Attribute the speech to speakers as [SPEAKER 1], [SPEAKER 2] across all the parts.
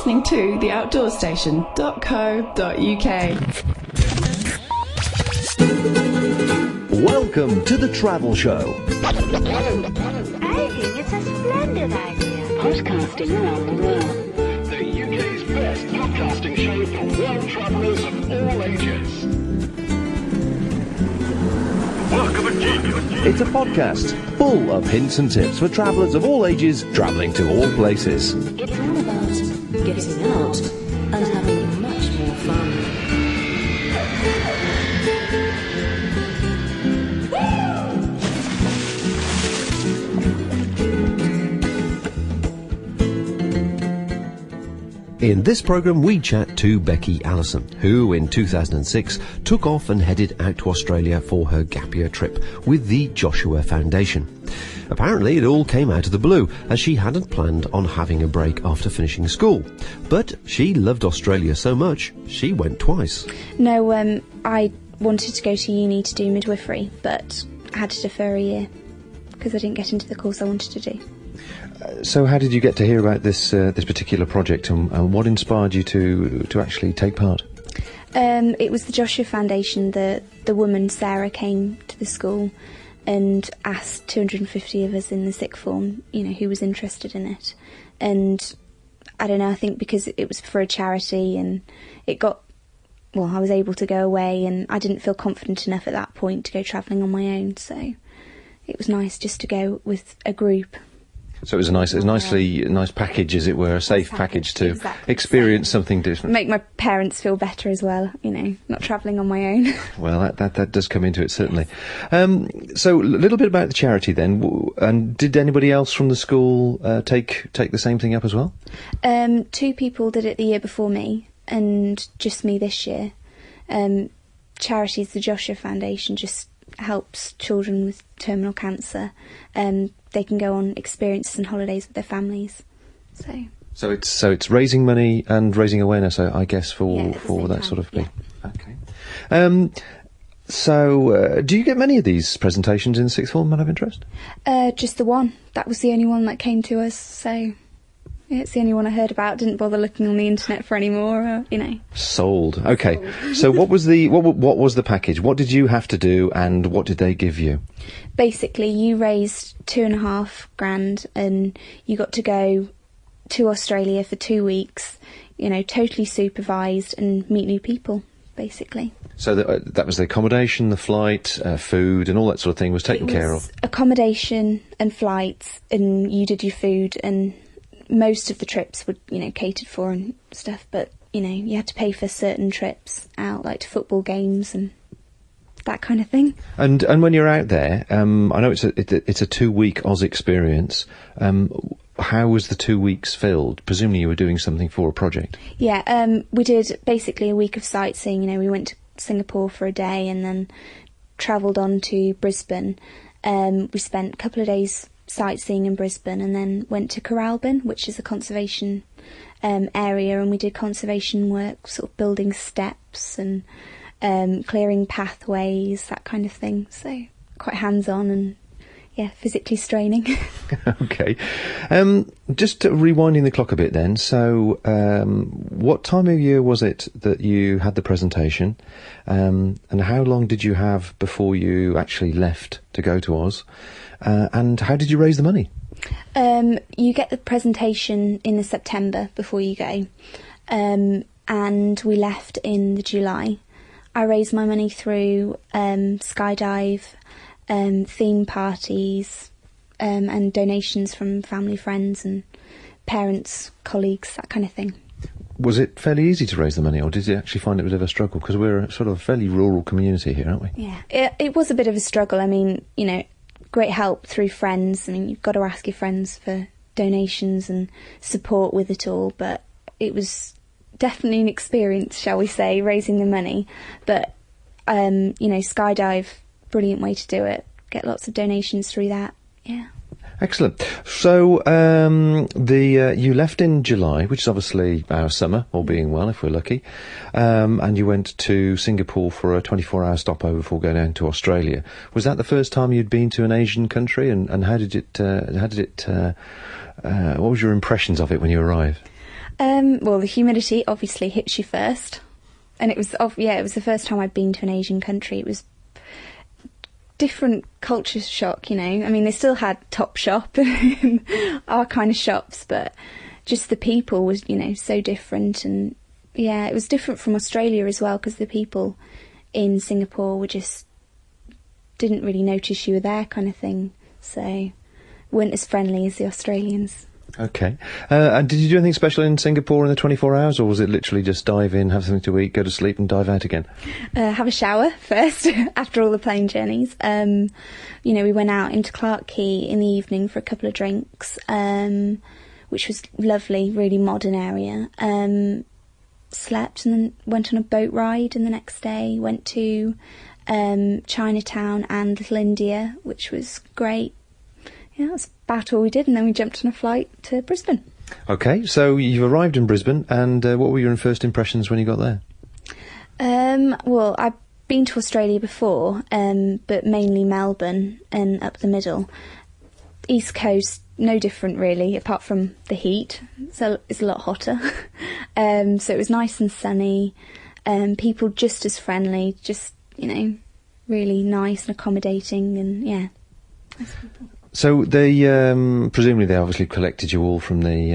[SPEAKER 1] listening to theoutdoorstation.co.uk.
[SPEAKER 2] Welcome to The Travel Show.
[SPEAKER 3] I think it's a splendid idea. Podcasting around the world.
[SPEAKER 4] The UK's best podcasting show for world travellers of all ages. Welcome again.
[SPEAKER 2] It's a podcast full of hints and tips for travellers of all ages travelling to all places.
[SPEAKER 3] It's all about getting out and having much more fun.
[SPEAKER 2] In this programme we chat to Becky Alison, who in 2006 took off and headed out to Australia for her gap year trip with the Joshua Foundation. Apparently it all came out of the blue, as she hadn't planned on having a break after finishing school. But she loved Australia so much, she went twice.
[SPEAKER 5] No, I wanted to go to uni to do midwifery, but I had to defer a year because I didn't get into the course I wanted to do.
[SPEAKER 6] So how did you get to hear about this particular project, and what inspired you to actually take part?
[SPEAKER 5] It was the Joshua Foundation. The woman, Sarah, came to the school and asked 250 of us in the sixth form, who was interested in it. And I don't know, I think because it was for a charity and I was able to go away, and I didn't feel confident enough at that point to go travelling on my own, so it was nice just to go with a group.
[SPEAKER 6] So it was a nice package, as it were, a safe package to experience something different.
[SPEAKER 5] Make my parents feel better as well, not travelling on my own.
[SPEAKER 6] Well, that does come into it, certainly. So a little bit about the charity then, and did anybody else from the school take the same thing up as well?
[SPEAKER 5] 2 people did it the year before me, and just me this year. Charities, the Joshua Foundation, just helps children with terminal cancer. They can go on experiences and holidays with their families. So
[SPEAKER 6] it's raising money and raising awareness, I guess, for that sort of thing.
[SPEAKER 5] Yeah.
[SPEAKER 6] Okay. So do you get many of these presentations in sixth form, out of interest?
[SPEAKER 5] Just the one. That was the only one that came to us, so it's the only one I heard about. Didn't bother looking on the internet for any more,
[SPEAKER 6] Sold. Okay. So what was the package? What did you have to do, and what did they give you?
[SPEAKER 5] Basically, you raised $2,500, and you got to go to Australia for 2 weeks, totally supervised, and meet new people, basically.
[SPEAKER 6] So that was the accommodation, the flight, food, and all that sort of thing was taken care of?
[SPEAKER 5] Accommodation and flights, and you did your food, and most of the trips were, catered for and stuff, but, you had to pay for certain trips out, like to football games and that kind of thing. And
[SPEAKER 6] when you're out there, I know it's a 2-week Oz experience. How was the 2 weeks filled? Presumably you were doing something for a project.
[SPEAKER 5] Yeah, we did basically a week of sightseeing. We went to Singapore for a day and then travelled on to Brisbane. We spent a couple of days sightseeing in Brisbane, and then went to Coralbin, which is a conservation area, and we did conservation work, sort of building steps and clearing pathways, that kind of thing. So quite hands-on and physically straining.
[SPEAKER 6] Okay. Just rewinding the clock a bit then, so what time of year was it that you had the presentation, and how long did you have before you actually left to go to Oz? And how did you raise the money?
[SPEAKER 5] You get the presentation in the September before you go, and we left in the July. I raised my money through skydive, theme parties, and donations from family, friends and parents, colleagues, that kind of thing.
[SPEAKER 6] Was it fairly easy to raise the money, or did you actually find it a bit of a struggle? Because we're a sort of fairly rural community here, aren't we?
[SPEAKER 5] Yeah, it was a bit of a struggle. I mean, great help through friends. I mean, you've got to ask your friends for donations and support with it all, but it was definitely an experience, shall we say, raising the money. But, skydive, brilliant way to do it. Get lots of donations through that, yeah.
[SPEAKER 6] Excellent. So you left in July, which is obviously our summer, all being well, if we're lucky, and you went to Singapore for a 24-hour stopover before going down to Australia. Was that the first time you'd been to an Asian country, and how did it? What was your impressions of it when you arrived?
[SPEAKER 5] Well, the humidity obviously hits you first, and it was the first time I'd been to an Asian country. It was different culture shock, you know. I mean, they still had Topshop and our kind of shops, but just the people was, you know, so different. And yeah, it was different from Australia as well, because the people in Singapore were just didn't really notice you were there, kind of thing. So weren't as friendly as the Australians.
[SPEAKER 6] Okay. And did you do anything special in Singapore in the 24 hours, or was it literally just dive in, have something to eat, go to sleep and dive out again?
[SPEAKER 5] Have a shower first, after all the plane journeys. You know, we went out into Clarke Quay in the evening for a couple of drinks, which was lovely, really modern area. Slept and then went on a boat ride, and the next day went to Chinatown and Little India, which was great. Yeah, that's about all we did, and then we jumped on a flight to Brisbane.
[SPEAKER 6] Okay, so you arrived in Brisbane, and what were your first impressions when you got there?
[SPEAKER 5] Well, I've been to Australia before, but mainly Melbourne and up the middle. East Coast, no different really, apart from the heat, so it's a lot hotter. So it was nice and sunny, people just as friendly, just, you know, really nice and accommodating, and yeah, nice people.
[SPEAKER 6] So they presumably they obviously collected you all from the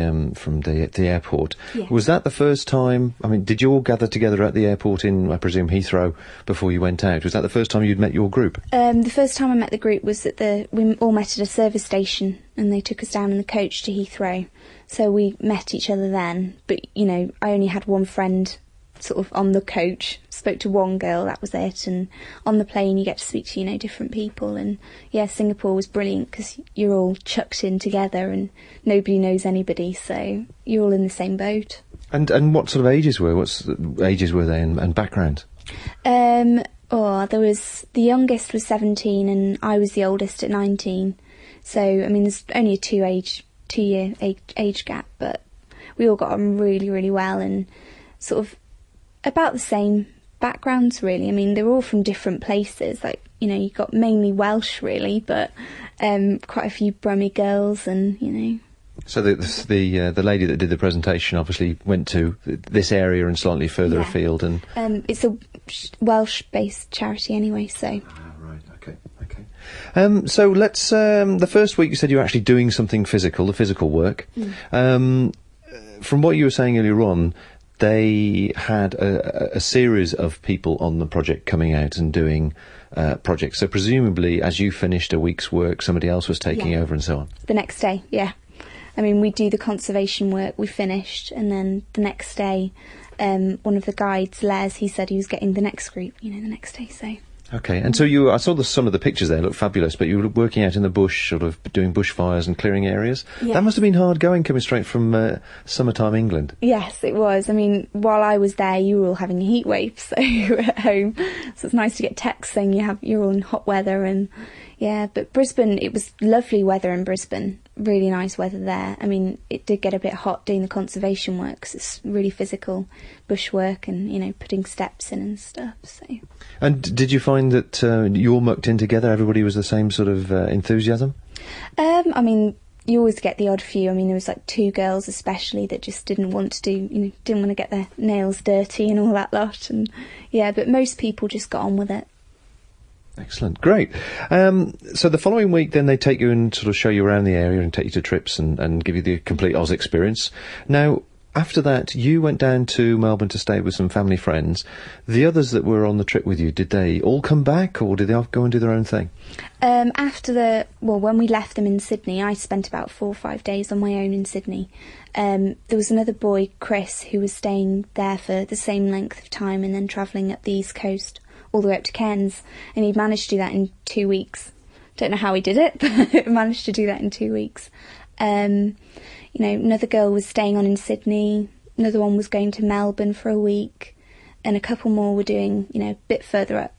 [SPEAKER 6] airport.
[SPEAKER 5] Yeah.
[SPEAKER 6] Was that the first time? I mean, did you all gather together at the airport in, I presume, Heathrow before you went out? Was that the first time you'd met your group?
[SPEAKER 5] The first time I met the group was at we all met at a service station, and they took us down in the coach to Heathrow. So we met each other then. But you know, I only had one friend sort of on the coach, spoke to one girl, that was it. And on the plane you get to speak to, you know, different people. And yeah, Singapore was brilliant because you're all chucked in together and nobody knows anybody, so you're all in the same boat.
[SPEAKER 6] And what sort of ages were they and background?
[SPEAKER 5] There was, the youngest was 17 and I was the oldest at 19. So I mean, there's only a 2-year age gap, but we all got on really, really well, and sort of about the same backgrounds really. I mean, they were all from different places, like, you know, you got mainly Welsh really, but quite a few Brummie girls, and you know. So
[SPEAKER 6] the lady that did the presentation obviously went to this area and slightly further afield, and
[SPEAKER 5] it's a Welsh-based charity anyway, so.
[SPEAKER 6] Right, okay. So let's the first week you said you were actually doing something physical, the physical work. From what you were saying earlier on, they had a series of people on the project coming out and doing projects. So presumably, as you finished a week's work, somebody else was taking over and so on.
[SPEAKER 5] The next day, yeah. I mean, we do the conservation work, we finished, and then the next day, one of the guides, Les, he said he was getting the next group, you know, the next day, so.
[SPEAKER 6] Okay, and so I saw some of the pictures there, looked fabulous, but you were working out in the bush, sort of doing bushfires and clearing areres. Yeah. That must have been hard going, coming straight from summertime England.
[SPEAKER 5] Yes, it was. I mean, while I was there, you were all having a heat wave, so you were at home. So it's nice to get texts saying you're all in hot weather, and yeah, but Brisbane, it was lovely weather in Brisbane. Really nice weather there. I mean, it did get a bit hot doing the conservation work because it's really physical bush work and, you know, putting steps in and stuff, so.
[SPEAKER 6] And did you find that you all mucked in together, everybody was the same sort of enthusiasm?
[SPEAKER 5] I mean, you always get the odd few. I mean, there was like 2 girls especially that just didn't want to do, you know, didn't want to get their nails dirty and all that lot, and yeah, but most people just got on with it.
[SPEAKER 6] Excellent, great. So the following week then they take you and sort of show you around the area and take you to trips and give you the complete Oz experience. Now, after that, you went down to Melbourne to stay with some family friends. The others that were on the trip with you, did they all come back, or did they all go and do their own thing? When we left them in Sydney, I spent about 4 or 5 days on my own in Sydney. There was another boy, Chris, who was staying there for the same length of time and then travelling up the East Coast all the way up to Cairns, and he managed to do that in 2 weeks. Don't know how he did it, but managed to do that in 2 weeks. You know, another girl was staying on in Sydney, another one was going to Melbourne for a week, and a couple more were doing, you know, a bit further up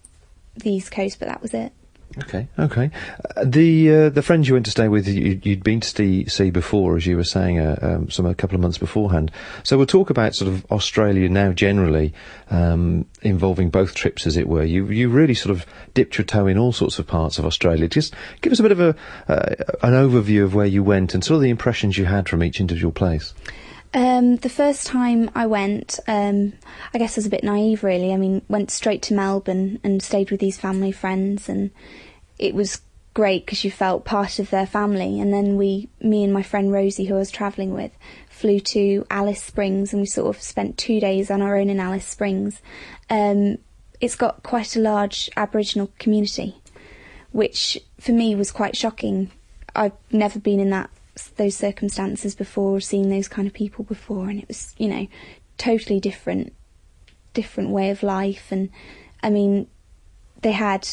[SPEAKER 6] the East Coast, but that was it. Okay. The friends you went to stay with, you'd been to see before, as you were saying, a couple of months beforehand. So we'll talk about sort of Australia now generally, involving both trips, as it were. You really sort of dipped your toe in all sorts of parts of Australia. Just give us a bit of an overview of where you went and sort of the impressions you had from each individual place.
[SPEAKER 5] The first time I went, I guess I was a bit naive really. I mean, went straight to Melbourne and stayed with these family friends, and it was great because you felt part of their family. And then me and my friend Rosie, who I was travelling with, flew to Alice Springs, and we sort of spent 2 days on our own in Alice Springs. It's got quite a large Aboriginal community, which for me was quite shocking. I've never been in those circumstances before, or seen those kind of people before, and it was, totally different way of life. And I mean, they had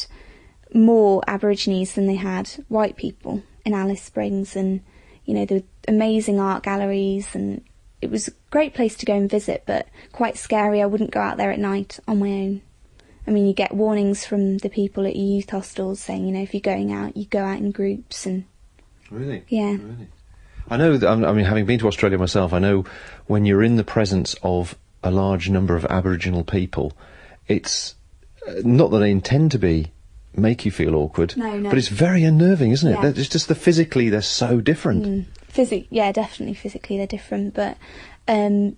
[SPEAKER 5] more Aborigines than they had white people in Alice Springs, and there were amazing art galleries, and it was a great place to go and visit, but quite scary. I wouldn't go out there at night on my own. I mean, you get warnings from the people at your youth hostels saying, if you're going out, you go out in groups. And
[SPEAKER 6] really?
[SPEAKER 5] Yeah.
[SPEAKER 6] Really? I know that, I mean, having been to Australia myself, I know when you're in the presence of a large number of Aboriginal people, it's not that they intend to make you feel awkward,
[SPEAKER 5] no.
[SPEAKER 6] But it's very unnerving, isn't it?
[SPEAKER 5] Yeah.
[SPEAKER 6] It's just physically, they're so different.
[SPEAKER 5] Yeah, definitely physically they're different, but the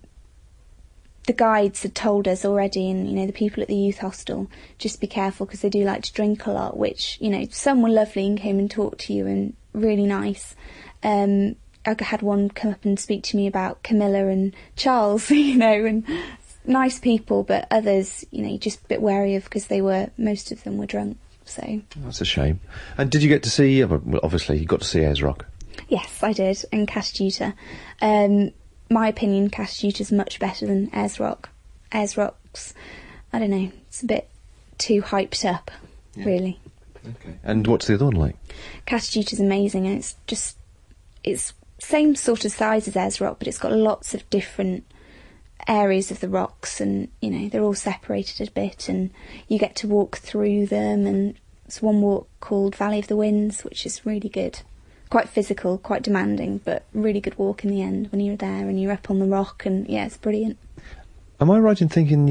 [SPEAKER 5] guides had told us already, and the people at the youth hostel, just be careful because they do like to drink a lot, which some were lovely and came and talked to you and really nice. I had one come up and speak to me about Camilla and Charles, and nice people, but others, just a bit wary of because most of them were drunk. So
[SPEAKER 6] that's a shame. And did you get to see? Well, obviously, you got to see Ayers Rock.
[SPEAKER 5] Yes, I did, and Castuta. My opinion, Castuta's much better than Ayers Rock. Ayers Rock's, I don't know, it's a bit too hyped up, really.
[SPEAKER 6] Okay. And what's the other one like?
[SPEAKER 5] Castuta's amazing, and it's same sort of size as Ayers Rock, but it's got lots of different areas of the rocks, and they're all separated a bit, and you get to walk through them. And it's one walk called Valley of the Winds, which is really good. Quite physical, quite demanding, but really good walk in the end when you're there and you're up on the rock, and it's brilliant.
[SPEAKER 6] Am I right in thinking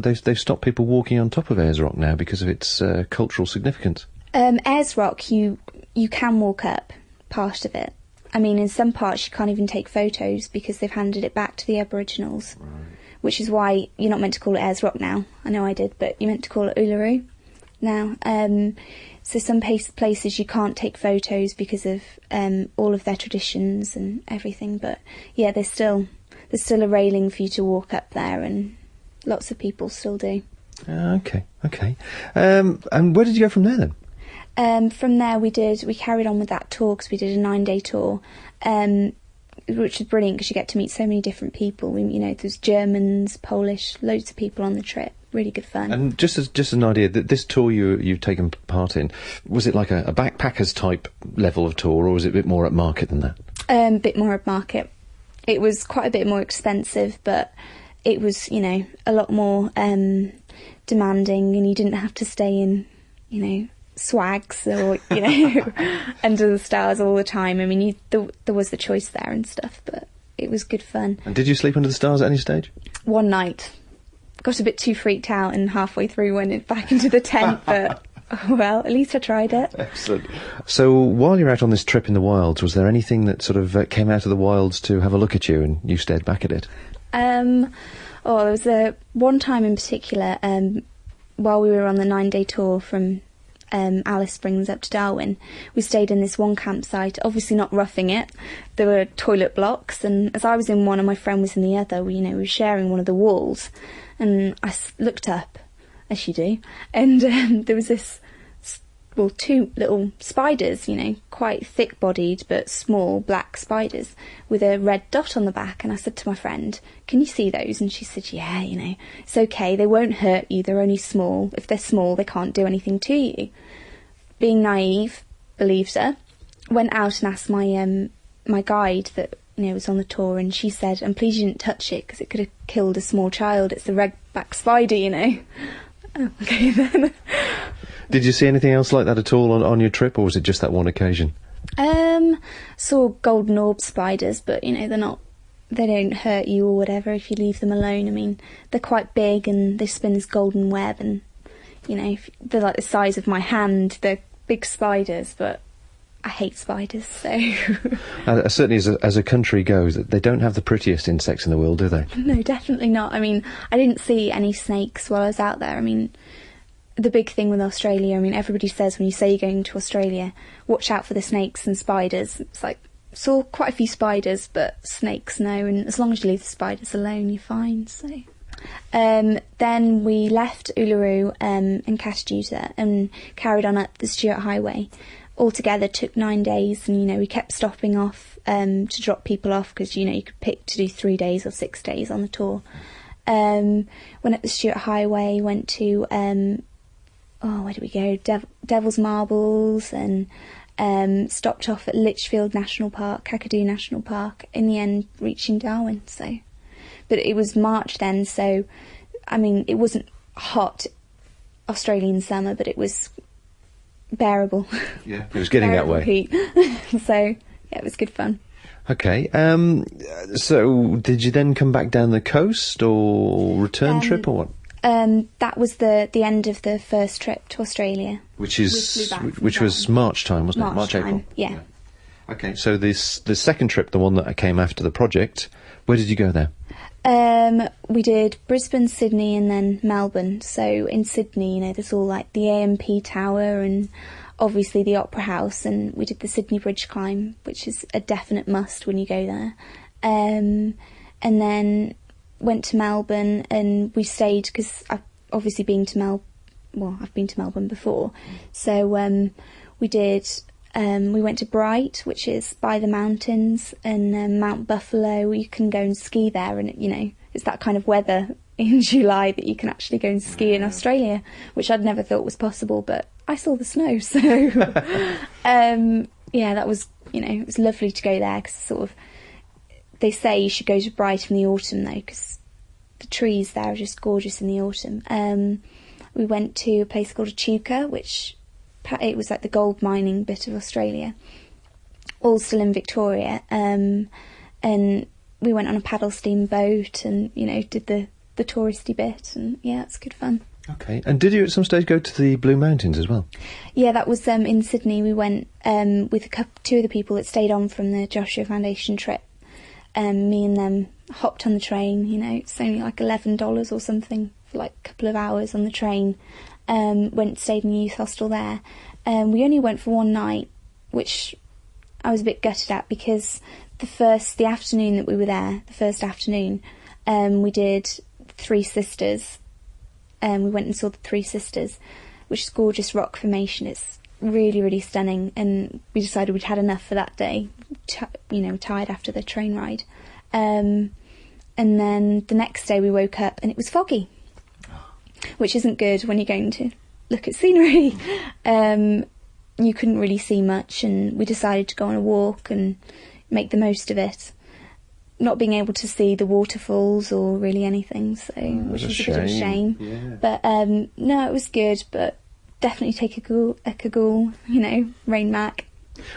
[SPEAKER 6] they've stopped people walking on top of Ayers Rock now because of its cultural significance?
[SPEAKER 5] Ayers Rock, you can walk up part of it. I mean, in some parts you can't even take photos because they've handed it back to the Aboriginals, right. Which is why you're not meant to call it Ayers Rock now. I know I did, but you're meant to call it Uluru now. So some places you can't take photos because of all of their traditions and everything. But yeah, there's still a railing for you to walk up there, and lots of people still do.
[SPEAKER 6] Okay. And where did you go from there then?
[SPEAKER 5] From there we carried on with that tour because we did a 9-day tour, which was brilliant because you get to meet so many different people. There's Germans, Polish, loads of people on the trip. Really good fun. And
[SPEAKER 6] just an idea, that this tour you've taken part in, was it like a backpackers type level of tour, or was it a bit more at market than that?
[SPEAKER 5] A bit more at market. It was quite a bit more expensive, but it was a lot more demanding, and you didn't have to stay in swags or under the stars all the time. I mean, there was the choice there and stuff, but it was good fun.
[SPEAKER 6] And did you sleep under the stars at any stage?
[SPEAKER 5] One night. Got a bit too freaked out, and halfway through went back into the tent, but well, at least I tried it.
[SPEAKER 6] Excellent. So while you're out on this trip in the wilds, was there anything that sort of came out of the wilds to have a look at you and you stared back at it?
[SPEAKER 5] There was one time in particular, while we were on the 9-day tour from Alice Springs up to Darwin, we stayed in this one campsite, obviously not roughing it. There were toilet blocks, and as I was in one and my friend was in the other, we were sharing one of the walls, and I looked up, as you do, and there was two little spiders, quite thick-bodied but small black spiders with a red dot on the back. And I said to my friend, "Can you see those?" And she said, "Yeah, it's okay, they won't hurt you, they're only small. If they're small, they can't do anything to you." Being naive, believed her, went out and asked my guide that was on the tour, and she said, "I'm pleased you didn't touch it because it could have killed a small child. It's a red-back spider, Oh, okay then.
[SPEAKER 6] Did you see anything else like that at all on your trip, or was it just that one occasion?
[SPEAKER 5] Saw golden orb spiders, but they don't hurt you or whatever if you leave them alone. I mean, they're quite big and they spin this golden web, and they're like the size of my hand. They're big spiders, but I hate spiders, so...
[SPEAKER 6] Certainly as a country goes, they don't have the prettiest insects in the world, do they?
[SPEAKER 5] No, definitely not. I mean, I didn't see any snakes while I was out there. I mean, the big thing with Australia, I mean, everybody says when you say you're going to Australia, watch out for the snakes and spiders. It's like, saw quite a few spiders, but snakes, no. And as long as you leave the spiders alone, you're fine, so... then we left Uluru and Katajuta and carried on up the Stuart Highway. Altogether took 9 days, and, you know, we kept stopping off to drop people off because, you know, you could pick to do 3 days or 6 days on the tour. Went up the Stuart Highway, went to... where did we go? Devil's Marbles, and stopped off at Litchfield National Park, Kakadu National Park, in the end reaching Darwin. So, but it was March then, so I mean it wasn't hot Australian summer, but it was bearable.
[SPEAKER 6] Yeah, it was getting that way.
[SPEAKER 5] Heat. So yeah, it was good fun.
[SPEAKER 6] Okay, so did you then come back down the coast or return trip or what?
[SPEAKER 5] That was the end of the first trip to Australia.
[SPEAKER 6] Which was March time, wasn't it? March,
[SPEAKER 5] time,
[SPEAKER 6] April.
[SPEAKER 5] Yeah.
[SPEAKER 6] Okay, so the second trip, the one that came after the project, where did you go there?
[SPEAKER 5] We did Brisbane, Sydney, and then Melbourne. So in Sydney, you know, there's all like the AMP Tower and obviously the Opera House, and we did the Sydney Bridge climb, which is a definite must when you go there. And then went to Melbourne, and we stayed because I've obviously been to I've been to Melbourne before, so we went to Bright, which is by the mountains, and Mount Buffalo. You can go and ski there, and you know it's that kind of weather in July that you can actually go and ski in Australia, which I'd never thought was possible, but I saw the snow, so yeah, that was, you know, it was lovely to go there because sort of. They say you should go to Bright in the autumn though, because the trees there are just gorgeous in the autumn. We went to a place called Echuca, which it was like the gold mining bit of Australia, all still in Victoria. And we went on a paddle steam boat, and you know did the touristy bit, and yeah, it's good fun.
[SPEAKER 6] Okay, and did you at some stage go to the Blue Mountains as well? Yeah,
[SPEAKER 5] that was in Sydney. We went with two of the people that stayed on from the Joshua Foundation trip. Me and them hopped on the train, you know, it's only like $11 or something for like a couple of hours on the train. Stayed in a youth hostel there. We only went for one night, which I was a bit gutted at because the afternoon that we were there, the first afternoon, we did Three Sisters. We went and saw the Three Sisters, which is gorgeous rock formation. It's really, really stunning, and we decided we'd had enough for that day, tired after the train ride. And then the next day we woke up and it was foggy, which isn't good when you're going to look at scenery. You couldn't really see much, and we decided to go on a walk and make the most of it, not being able to see the waterfalls or really anything, so which is a bit of a shame.
[SPEAKER 6] Yeah.
[SPEAKER 5] But no, it was good, but definitely take a cagoule, you know, Rain Mac.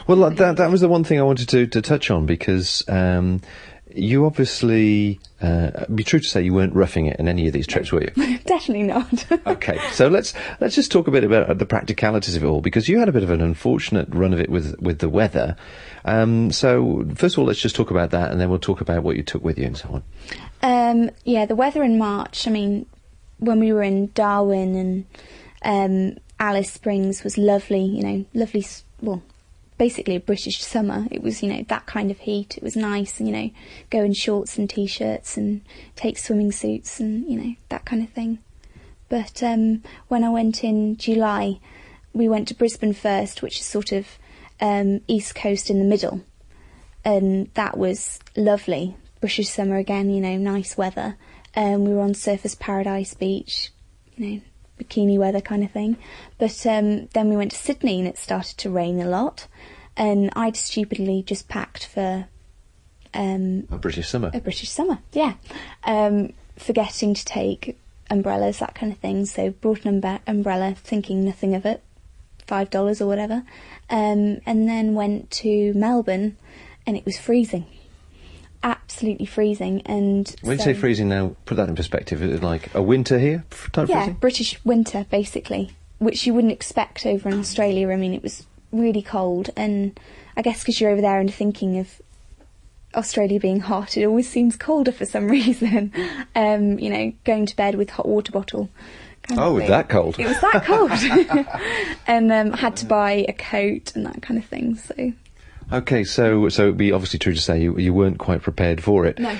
[SPEAKER 6] Well, that was the one thing I wanted to touch on, because you obviously, be true to say you weren't roughing it in any of these trips, were you?
[SPEAKER 5] Definitely not.
[SPEAKER 6] Okay, so let's just talk a bit about the practicalities of it all, because you had a bit of an unfortunate run of it with the weather. So first of all, let's just talk about that, and then we'll talk about what you took with you and so on.
[SPEAKER 5] Yeah, the weather in March, I mean, when we were in Darwin and Alice Springs was lovely, you know, well, basically a British summer. It was, you know, that kind of heat. It was nice, and, you know, go in shorts and t-shirts and take swimming suits and, you know, that kind of thing. But when I went in July, we went to Brisbane first, which is sort of east coast in the middle, and that was lovely. British summer again, you know, nice weather. We were on Surfers Paradise Beach, you know, bikini weather kind of thing. But then we went to Sydney and it started to rain a lot, and I'd stupidly just packed for
[SPEAKER 6] a British summer.
[SPEAKER 5] Yeah. Forgetting to take umbrellas, that kind of thing. So brought an umbrella, thinking nothing of it, $5 or whatever. And then went to Melbourne, and it was freezing. Absolutely freezing. And
[SPEAKER 6] when you say freezing now, put that in perspective. Is it like a winter here type
[SPEAKER 5] yeah,
[SPEAKER 6] freezing?
[SPEAKER 5] British winter basically, which you wouldn't expect over in Australia. I mean, it was really cold, and I guess because you're over there and thinking of Australia being hot, it always seems colder for some reason. You know, going to bed with hot water bottle.
[SPEAKER 6] Oh,
[SPEAKER 5] thing.
[SPEAKER 6] that cold.
[SPEAKER 5] It was that cold. And had to buy a coat and that kind of thing, so...
[SPEAKER 6] Okay, so it'd be obviously true to say you weren't quite prepared for it.
[SPEAKER 5] No.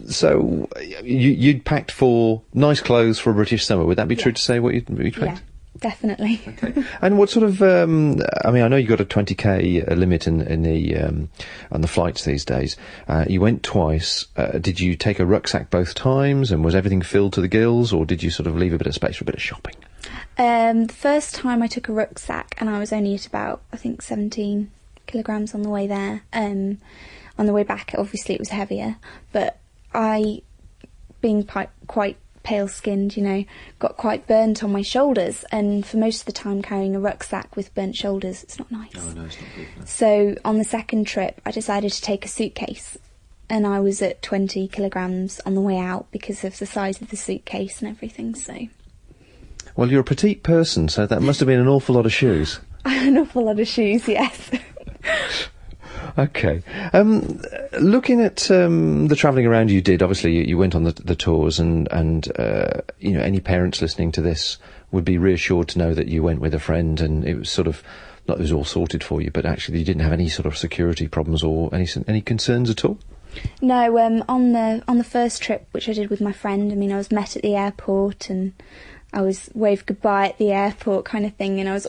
[SPEAKER 6] So you'd packed for nice clothes for a British summer. Would that be true to say what you'd packed?
[SPEAKER 5] Yeah, definitely.
[SPEAKER 6] Okay. And what sort of? I mean, I know you got a 20k limit in the on the flights these days. You went twice. Did you take a rucksack both times, and was everything filled to the gills, or did you sort of leave a bit of space for a bit of shopping?
[SPEAKER 5] The first time I took a rucksack, and I was only at about, I think, 17 kilograms on the way there. On the way back, obviously it was heavier, but I, being quite pale-skinned, you know, got quite burnt on my shoulders, and for most of the time carrying a rucksack with burnt shoulders, it's not nice.
[SPEAKER 6] Oh, no, it's not good. No.
[SPEAKER 5] So on the second trip, I decided to take a suitcase, and I was at 20 kilograms on the way out because of the size of the suitcase and everything, so...
[SPEAKER 6] Well, you're a petite person, so that must have been an awful lot of shoes.
[SPEAKER 5] An awful lot of shoes, yes.
[SPEAKER 6] Okay. Looking at the travelling around you did, obviously you went on the tours, and you know, any parents listening to this would be reassured to know that you went with a friend, and it was sort of, not that it was all sorted for you, but actually you didn't have any sort of security problems or any concerns at all?
[SPEAKER 5] No, on the first trip, which I did with my friend, I mean, I was met at the airport, and I was waved goodbye at the airport kind of thing, and I was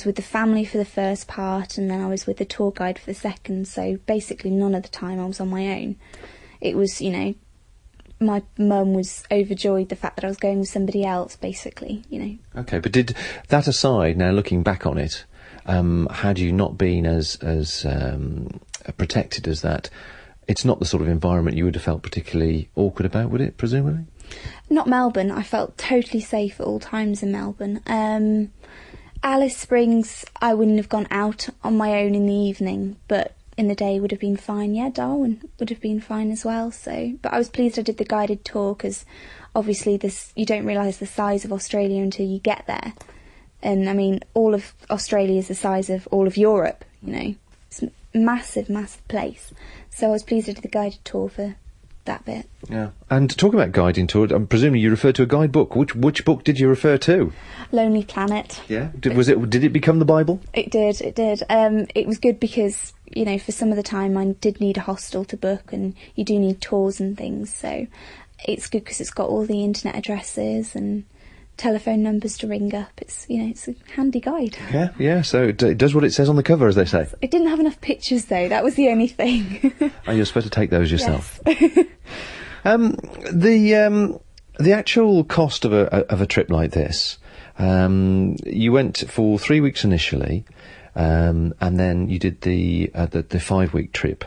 [SPEAKER 5] with the family for the first part, and then I was with the tour guide for the second, so basically none of the time I was on my own. It was, you know, my mum was overjoyed the fact that I was going with somebody else, basically, you know.
[SPEAKER 6] Okay, but did that aside, now looking back on it, had you not been as protected as that, it's not the sort of environment you would have felt particularly awkward about, would it, presumably?
[SPEAKER 5] Not Melbourne. I felt totally safe at all times in Melbourne. Alice Springs, I wouldn't have gone out on my own in the evening, but in the day would have been fine. Yeah, Darwin would have been fine as well. So, but I was pleased I did the guided tour, because obviously you don't realise the size of Australia until you get there. And I mean, all of Australia is the size of all of Europe. You know, it's a massive, massive place. So I was pleased I did the guided tour for that bit.
[SPEAKER 6] Yeah. And talking about guiding tour, I'm presuming you referred to a guidebook. Which book did you refer to?
[SPEAKER 5] Lonely Planet.
[SPEAKER 6] Yeah. Did it become the Bible?
[SPEAKER 5] It did. It was good because, you know, for some of the time I did need a hostel to book, and you do need tours and things, so it's good because it's got all the internet addresses and telephone numbers to ring up. It's, you know, it's a handy guide.
[SPEAKER 6] Yeah, so it does what it says on the cover, as they say.
[SPEAKER 5] It didn't have enough pictures though, that was the only thing.
[SPEAKER 6] Oh, you're supposed to take those yourself.
[SPEAKER 5] Yes.
[SPEAKER 6] The actual cost of a trip like this, you went for 3 weeks initially, and then you did the 5 week trip.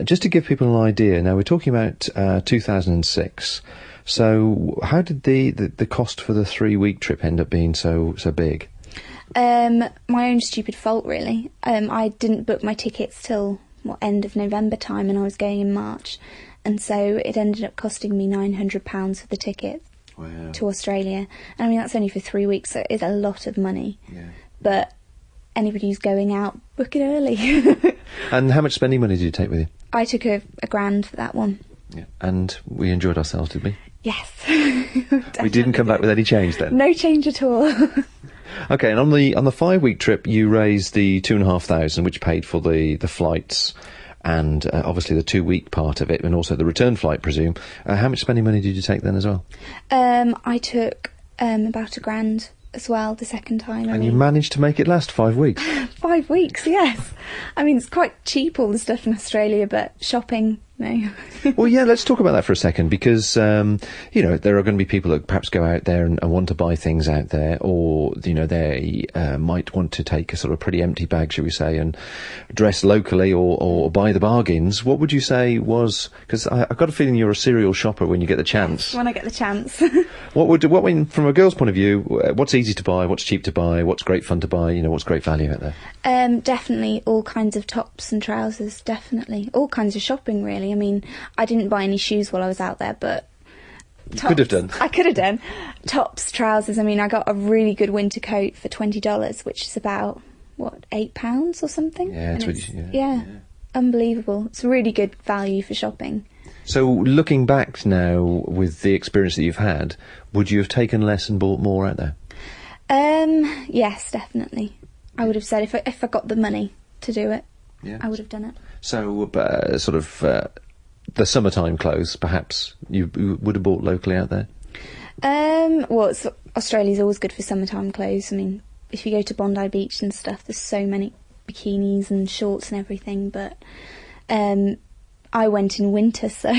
[SPEAKER 6] Just to give people an idea, now we're talking about 2006. So how did the cost for the 3 week trip end up being so big?
[SPEAKER 5] My own stupid fault, really. I didn't book my tickets till end of November time, and I was going in March, and so it ended up costing me £900 for the ticket.
[SPEAKER 6] Wow.
[SPEAKER 5] To Australia. And I mean, that's only for 3 weeks, so it's a lot of money.
[SPEAKER 6] Yeah.
[SPEAKER 5] But anybody who's going out, book it early.
[SPEAKER 6] And how much spending money did you take with you?
[SPEAKER 5] I took a grand for that one.
[SPEAKER 6] Yeah. And we enjoyed ourselves, did we?
[SPEAKER 5] Yes.
[SPEAKER 6] We didn't come back with any change then?
[SPEAKER 5] No change at all.
[SPEAKER 6] Okay, and on the 5 week trip, you raised the £2,500, which paid for the flights and obviously the 2 week part of it, and also the return flight, presume. How much spending money did you take then as well?
[SPEAKER 5] I took about a grand as well the second time.
[SPEAKER 6] And you managed to make it last 5 weeks?
[SPEAKER 5] 5 weeks, yes. I mean, it's quite cheap, all the stuff in Australia, but shopping, no.
[SPEAKER 6] Well, yeah, let's talk about that for a second, because, you know, there are going to be people that perhaps go out there and want to buy things out there, or, you know, they might want to take a sort of pretty empty bag, shall we say, and dress locally or buy the bargains. What would you say was, because I've got a feeling you're a serial shopper when you get the chance.
[SPEAKER 5] When I get the chance.
[SPEAKER 6] From a girl's point of view, what's easy to buy, what's cheap to buy, what's great fun to buy, you know, what's great value out there?
[SPEAKER 5] Definitely all kinds of tops and trousers, definitely. All kinds of shopping, really. I mean, I didn't buy any shoes while I was out there, but...
[SPEAKER 6] You could have done.
[SPEAKER 5] I could have done. Tops, trousers, I mean, I got a really good winter coat for $20, which is about £8 or something.
[SPEAKER 6] Yeah,
[SPEAKER 5] And
[SPEAKER 6] it's really,
[SPEAKER 5] yeah, unbelievable. It's really good value for shopping.
[SPEAKER 6] So, looking back now with the experience that you've had, would you have taken less and bought more out there?
[SPEAKER 5] Yes, definitely. I would have said if I got the money to do it,
[SPEAKER 6] Yeah.
[SPEAKER 5] I would have done it.
[SPEAKER 6] So, the summertime clothes, perhaps you would have bought locally out there.
[SPEAKER 5] Well, Australia's always good for summertime clothes. I mean, if you go to Bondi Beach and stuff, there's so many bikinis and shorts and everything. But I went in winter, so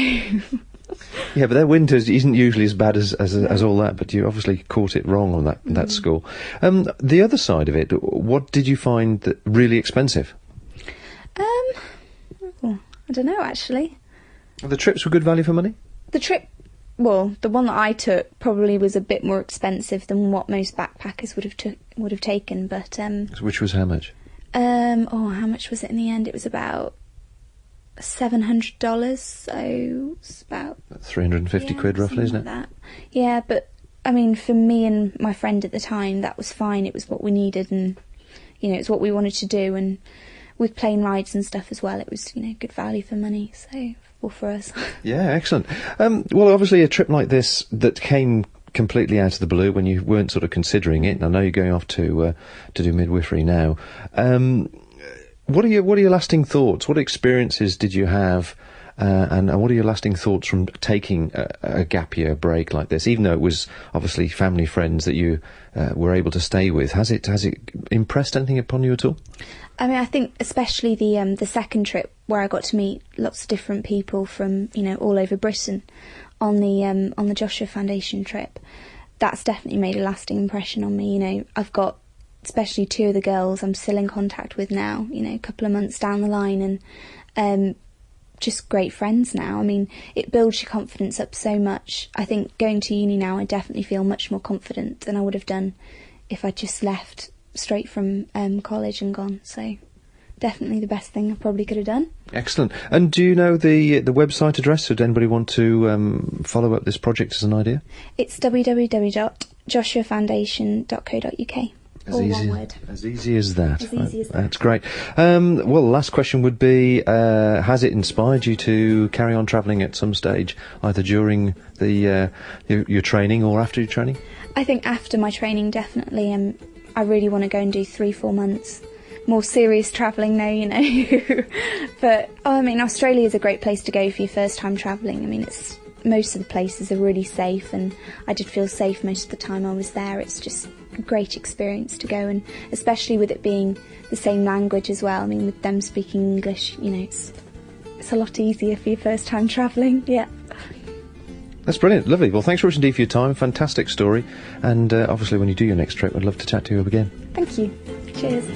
[SPEAKER 6] Yeah, but their winters isn't usually as bad as all that. But you obviously caught it wrong on that score. The other side of it, what did you find that really expensive?
[SPEAKER 5] I don't know actually.
[SPEAKER 6] The trips were good value for money?
[SPEAKER 5] The trip, well, the one that I took probably was a bit more expensive than what most backpackers would have taken. But
[SPEAKER 6] Which was how much?
[SPEAKER 5] how much was it in the end? It was about $700, so it's about
[SPEAKER 6] 350 quid roughly, isn't it?
[SPEAKER 5] like that. Yeah, but I mean, for me and my friend at the time, that was fine. It was what we needed, and it's what we wanted to do. And with plane rides and stuff as well, it was good value for money. So, well, for us.
[SPEAKER 6] Yeah, excellent. Well, obviously a trip like this that came completely out of the blue when you weren't sort of considering it, and I know you're going off to do midwifery now. What are your lasting thoughts? What experiences did you have, and what are your lasting thoughts from taking a gap year break like this? Even though it was obviously family, friends that you were able to stay with, has it impressed anything upon you at all?
[SPEAKER 5] I mean, I think especially the second trip where I got to meet lots of different people from all over Britain on the Joshua Foundation trip. That's definitely made a lasting impression on me. I've got especially two of the girls I'm still in contact with now. A couple of months down the line, and just great friends now. I mean, it builds your confidence up so much. I think going to uni now, I definitely feel much more confident than I would have done if I just left straight from college and gone. So definitely the best thing I probably could have done.
[SPEAKER 6] Excellent. And do you know the website address? Should anybody want to follow up this project as an idea?
[SPEAKER 5] It's www.joshuafoundation.co.uk. All one word.
[SPEAKER 6] As easy as that.
[SPEAKER 5] As easy as that.
[SPEAKER 6] That's great. Well, last question would be, has it inspired you to carry on travelling at some stage, either during your training or after your training?
[SPEAKER 5] I think after my training, definitely. I really want to go and do 3-4 months. More serious travelling now, But, Australia is a great place to go for your first time travelling. I mean, most of the places are really safe, and I did feel safe most of the time I was there. It's just a great experience to go, and especially with it being the same language as well. I mean, with them speaking English, it's a lot easier for your first time travelling. Yeah.
[SPEAKER 6] That's brilliant. Lovely. Well, thanks very much indeed for your time. Fantastic story. And obviously when you do your next trip, I'd love to chat to you again.
[SPEAKER 5] Thank you. Cheers.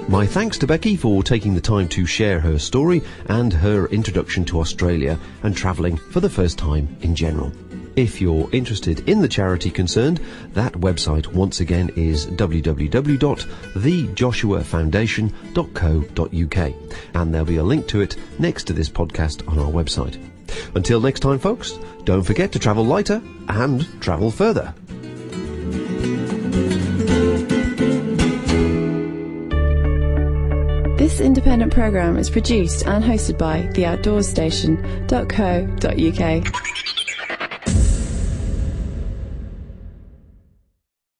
[SPEAKER 2] My thanks to Becky for taking the time to share her story and her introduction to Australia and travelling for the first time in general. If you're interested in the charity concerned, that website once again is www.thejoshuafoundation.co.uk, and there'll be a link to it next to this podcast on our website. Until next time, folks, don't forget to travel lighter and travel further.
[SPEAKER 1] This independent programme is produced and hosted by theoutdoorstation.co.uk.